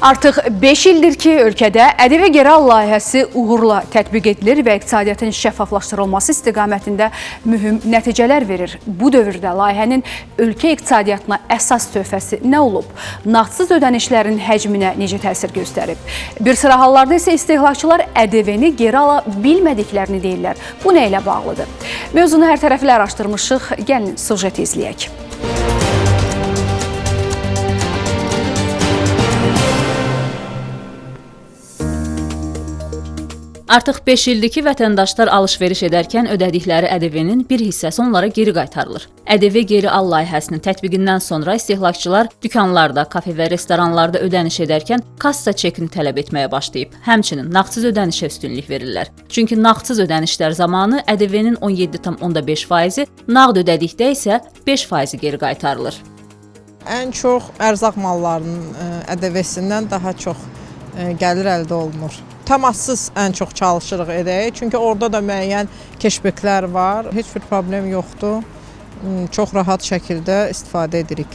Artıq 5 ildir ki, ölkədə ƏDV geri al layihəsi uğurla tətbiq edilir və iqtisadiyyatın şəffaflaşdırılması istiqamətində mühüm nəticələr verir. Bu dövrdə layihənin ölkə iqtisadiyyatına əsas töhfəsi nə olub? Nağdsız ödənişlərin həcminə necə təsir göstərib? Bir sıra hallarda isə istehlakçılar ƏDV-ni geri ala bilmədiklərini deyirlər. Bu nə ilə bağlıdır? Mövzunu hər tərəfli araşdırmışıq. Gəlin sujeti izləyək. Artıq 5 ildir ki, vətəndaşlar alış-veriş edərkən ödədikləri ƏDV-nin bir hissəsi onlara geri qaytarılır. ƏDV geri al layihəsinin tətbiqindən sonra istehlakçılar dükanlarda, kafe və restoranlarda ödəniş edərkən kassa çekini tələb etməyə başlayıb. Həmçinin nağdsız ödənişə üstünlük verirlər. Çünki nağdsız ödənişlər zamanı ƏDV-nin 17,5%, nağd ödədikdə isə 5% geri qaytarılır. Ən çox ərzaq mallarının ƏDV-sindən daha çox gəlir əldə olunur. Temassız ən çox çalışırıq edək, çünki orada da müəyyən keşbeklər var, heç bir problem yoxdur. Çox rahat şəkildə istifadə edirik.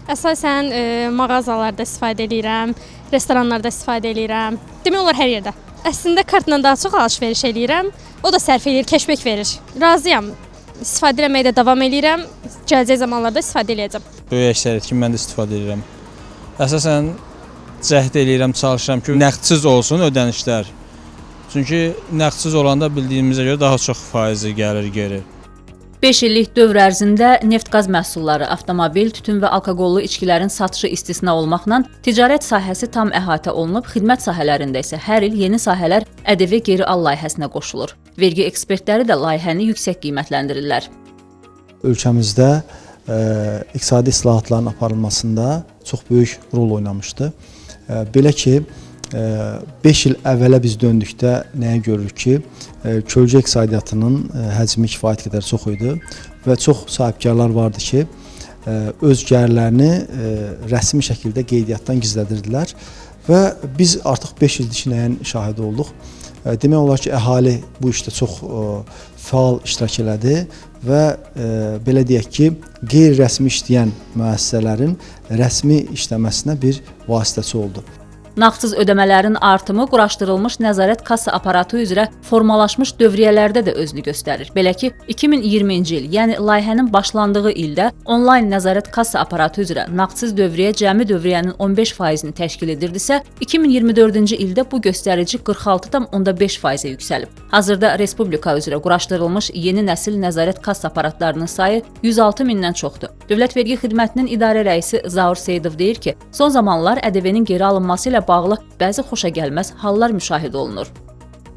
Əsasən mağazalarda istifadə edirəm, restoranlarda istifadə edirəm. Demək olar hər yerdə. Əslində kartla daha çox alış-veriş edirəm, o da sərf edir, keşbek verir. Razıyam, istifadə etməyə də davam edirəm, gələcək zamanlarda istifadə edəcəm. Böyük əksəriyyət kimi mən də istifadə edirəm. Əsasən cəhd eləyirəm, çalışıram ki, nəqdsiz olsun ödənişlər. Çünki nəqdsiz olanda bildiyimizə görə daha çox faizi gəlir geri. 5 illik dövr ərzində neft-qaz məhsulları, avtomobil, tütün və alkoqollu içkilərin satışı istisna olmaqla ticarət sahəsi tam əhatə olunub, xidmət sahələrində isə hər il yeni sahələr ƏDV geri al layihəsinə qoşulur. Vergi ekspertləri də layihəni yüksək qiymətləndirirlər. Ölkəmizdə iqtisadi islahatların aparılmasında çox böyük rol oynamışdı. Belə ki, 5 il əvvələ biz döndükdə nəyə görürük ki, kölgə iqtisadiyyatının həcmi kifayət qədər çox idi və çox sahibkarlar vardı ki, öz gəlirlərini rəsmi şəkildə qeydiyyatdan gizlədirdilər və biz artıq 5 ildir ki, nəyin şahidi olduq. Demək olar ki, əhali bu işdə çox fəal iştirak elədi və belə deyək ki, qeyri-rəsmi işləyən müəssisələrin rəsmi işləməsinə bir vasitəçi oldu. Nağdsız ödəmələrin artımı quraşdırılmış nəzarət kassa aparatı üzrə formalaşmış dövriyyələrdə də özünü göstərir. Belə ki, 2020-ci il, yəni layihənin başlandığı ildə onlayn nəzarət kassa aparatı üzrə nağdsız dövriyyə cəmi dövriyyənin 15%-ni təşkil edirdisə, 2024-cü ildə bu göstərici 46,5%-ə yüksəlib. Hazırda respublika üzrə quraşdırılmış yeni nəsil nəzarət kassa aparatlarının sayı 106 mindən çoxdur. Dövlət Vergi Xidmətinin idarə rəisi Zaur Seyidov deyir ki, son zamanlar ƏDV-nin geri alınması ilə bağlı bəzi xoşagəlməz hallar müşahidə olunur.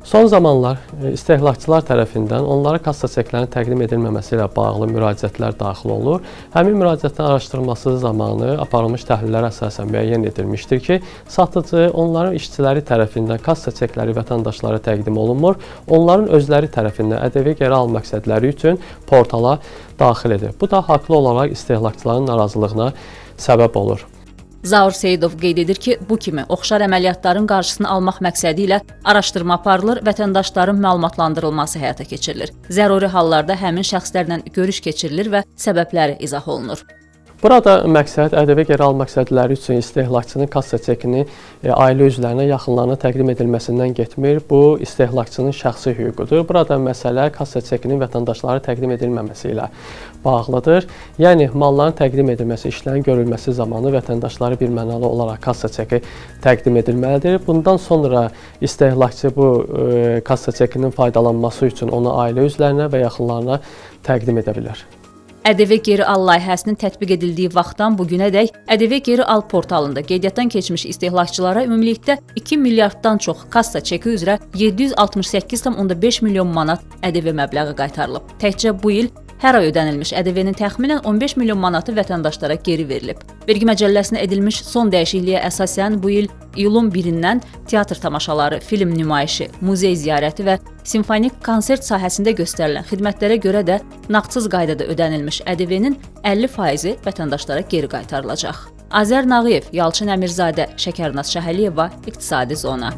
Son zamanlar istehlakçılar tərəfindən onlara kassa çeklərinin təqdim edilməməsi ilə bağlı müraciətlər daxil olur. Həmin müraciətlərin araşdırılması zamanı aparılmış təhlillərə əsasən müəyyən edilmişdir ki, satıcı onların işçiləri tərəfindən kassa çekləri vətəndaşlara təqdim olunmur. Onların özləri tərəfindən ƏDV geri al məqsədləri üçün portala daxil edir. Bu da haqlı olaraq istehlakçıların narazılığına səbəb olur. Zaur Seyidov qeyd edir ki, bu kimi oxşar əməliyyatların qarşısını almaq məqsədi ilə araşdırma aparılır, vətəndaşların məlumatlandırılması həyata keçirilir. Zəruri hallarda həmin şəxslərlə görüş keçirilir və səbəbləri izah olunur. Burada məqsəd ƏDV geri al məqsədləri üçün istehlakçının kassa çekini ailə üzvlərinə, yaxınlarına təqdim edilməsindən getmir. Bu, istehlakçının şəxsi hüququdur. Burada məsələ kassa çekinin vətəndaşlara təqdim edilməməsi ilə bağlıdır. Yəni, malların təqdim edilməsi, işlərin görülməsi zamanı vətəndaşlara bir mənalı olaraq kassa çeki təqdim edilməlidir. Bundan sonra istehlakçı bu kassa çekinin faydalanması üçün onu ailə üzvlərinə və yaxınlarına təqdim edə bilər. ƏDV geri al layihəsinin tətbiq edildiyi vaxtdan bu günədək ƏDV geri al portalında qeydiyyatdan keçmiş istehlakçılara ümumilikdə 2 milyarddan çox kassa çeki üzrə 768,5 milyon manat ƏDV məbləği qaytarılıb. Təkcə bu il hər ay ödənilmiş ƏDV-nin təxminən 15 milyon manatı vətəndaşlara geri verilib. Vergi məcəlləsinə edilmiş son dəyişikliyə əsasən bu il iyulun 1-dən teatr tamaşaları, film nümayişi, muzey ziyarəti və simfonik konsert sahəsində göstərilən xidmətlərə görə də nağdsız qaydada ödənilmiş ƏDV-nin 50%-i vətəndaşlara geri qaytarılacaq. Azər Nağıyev, Yalçın Əmirzadə, Şəkərnaz Şəhəliyeva, İqtisadi Zona.